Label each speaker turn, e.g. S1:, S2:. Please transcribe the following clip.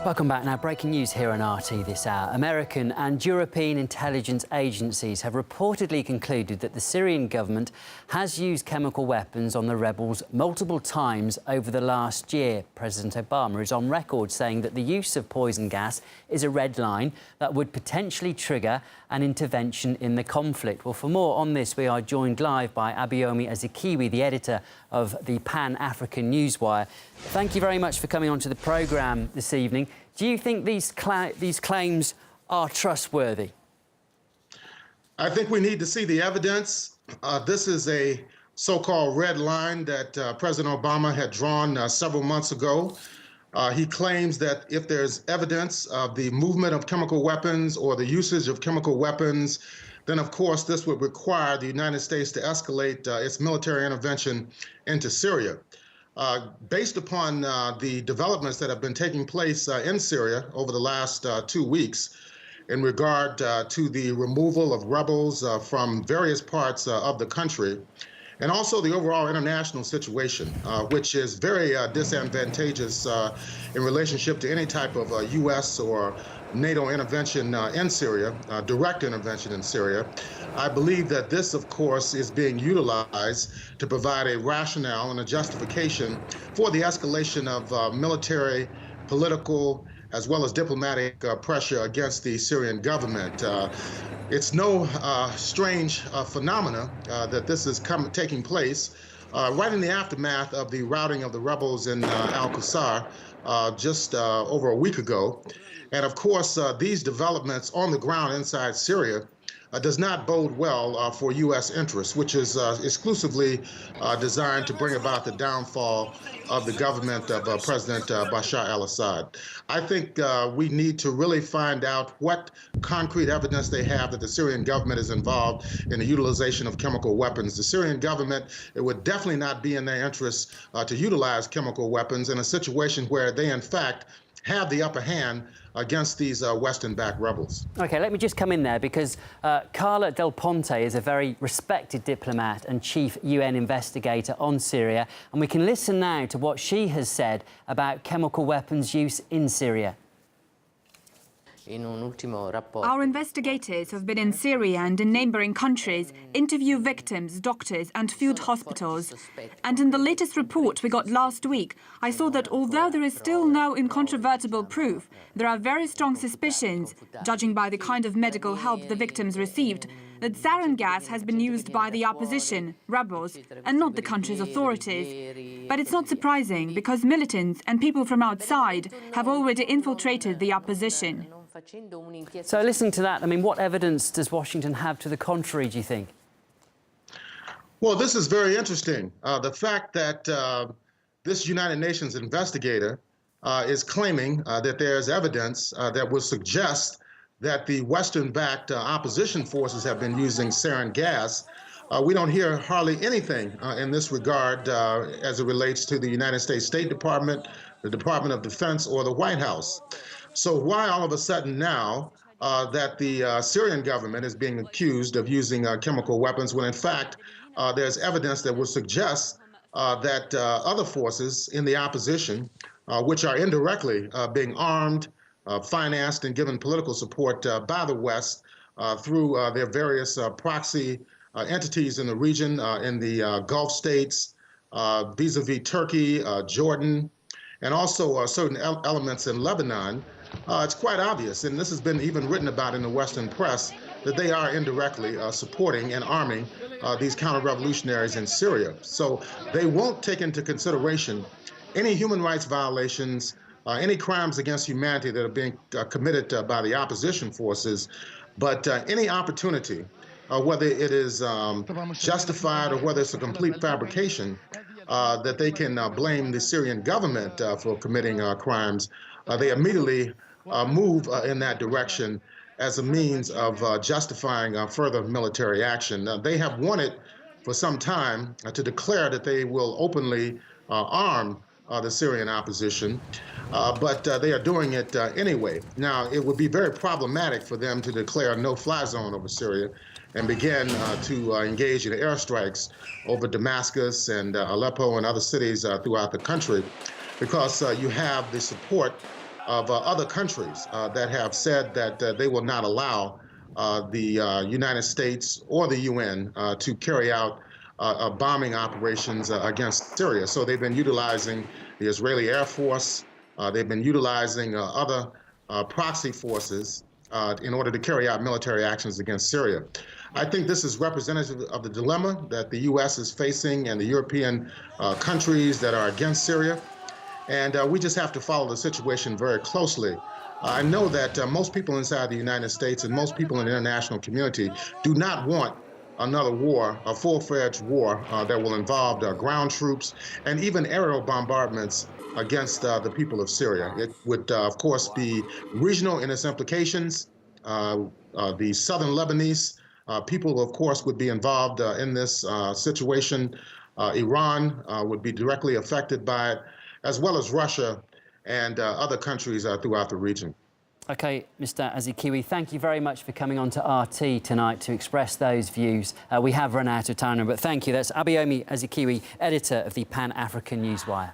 S1: Welcome back. Now, breaking news here on RT this hour. American and European intelligence agencies have reportedly concluded that the Syrian government has used chemical weapons on the rebels multiple times over the last year. President Obama is on record saying that the use of poison gas is a red line that would potentially trigger an intervention in the conflict. Well, for more on this, we are joined live by Abayomi Azikiwe, the editor of the Pan-African Newswire. Thank you very much for coming onto the programme this evening. Do you think these claims are trustworthy?
S2: I think we need to see the evidence. This is a so-called red line that President Obama had drawn several months ago. He claims that if there's evidence of the movement of chemical weapons or the usage of chemical weapons, then of course this would require the United States to escalate its military intervention into Syria. Based upon the developments that have been taking place in Syria over the last 2 weeks in regard to the removal of rebels from various parts of the country, and also the overall international situation, which is very disadvantageous in relationship to any type of U.S. or NATO intervention in Syria, direct intervention in Syria. I believe that this, of course, is being utilized to provide a rationale and a justification for the escalation of military, political, as well as diplomatic pressure against the Syrian government. It's no strange phenomena that this is taking place right in the aftermath of the routing of the rebels in Al-Qusar just over a week ago. And of course, these developments on the ground inside Syria does not bode well for U.S. interests, which is exclusively designed to bring about the downfall of the government of President Bashar al-Assad. I think we need to really find out what concrete evidence they have that the Syrian government is involved in the utilization of chemical weapons. The Syrian government, it would definitely not be in their interest to utilize chemical weapons in a situation where they, in fact, have the upper hand against these Western-backed rebels.
S1: OK, let me just come in there, because Carla Del Ponte is a very respected diplomat and chief UN investigator on Syria, and we can listen now to what she has said about chemical weapons use in Syria.
S3: Our investigators have been in Syria and in neighbouring countries, interview victims, doctors and field hospitals. And in the latest report we got last week, I saw that although there is still no incontrovertible proof, there are very strong suspicions, judging by the kind of medical help the victims received, that sarin gas has been used by the opposition, rebels, and not the country's authorities. But it's not surprising, because militants and people from outside have already infiltrated the opposition.
S1: So listening to that, I mean, what evidence does Washington have to the contrary, do you think?
S2: Well, this is very interesting. The fact that this United Nations investigator is claiming that there's evidence that would suggest that the Western-backed opposition forces have been using sarin gas. We don't hear hardly anything in this regard as it relates to the United States State Department, the Department of Defense, or the White House. So why all of a sudden now that the Syrian government is being accused of using chemical weapons when in fact there's evidence that would suggest that other forces in the opposition, which are indirectly being armed, financed and given political support by the West through their various proxy entities in the region, in the Gulf states, vis-a-vis Turkey, Jordan, and also certain elements in Lebanon, it's quite obvious, and this has been even written about in the Western press, that they are indirectly supporting and arming these counter-revolutionaries in Syria. So they won't take into consideration any human rights violations, any crimes against humanity that are being committed by the opposition forces, but any opportunity, whether it is justified or whether it's a complete fabrication, that they can blame the Syrian government for committing crimes, they immediately move in that direction as a means of justifying further military action. They have wanted for some time to declare that they will openly arm the Syrian opposition, but they are doing it anyway. Now, it would be very problematic for them to declare a no-fly zone over Syria and begin to engage in airstrikes over Damascus and Aleppo and other cities throughout the country, because you have the support of other countries that have said that they will not allow the United States or the UN to carry out bombing operations against Syria. So they've been utilizing the Israeli Air Force. They've been utilizing other proxy forces in order to carry out military actions against Syria. I think this is representative of the dilemma that the U.S. is facing and the European countries that are against Syria. And we just have to follow the situation very closely. I know that most people inside the United States and most people in the international community do not want another war, a full-fledged war that will involve ground troops and even aerial bombardments against the people of Syria. It would, of course, be regional in its implications. The southern Lebanese people, of course, would be involved in this situation. Iran would be directly affected by it, as well as Russia and other countries throughout the region.
S1: OK, Mr Azikiwe, thank you very much for coming on to RT tonight to express those views. We have run out of time, but thank you. That's Abayomi Azikiwe, editor of the Pan-African Newswire.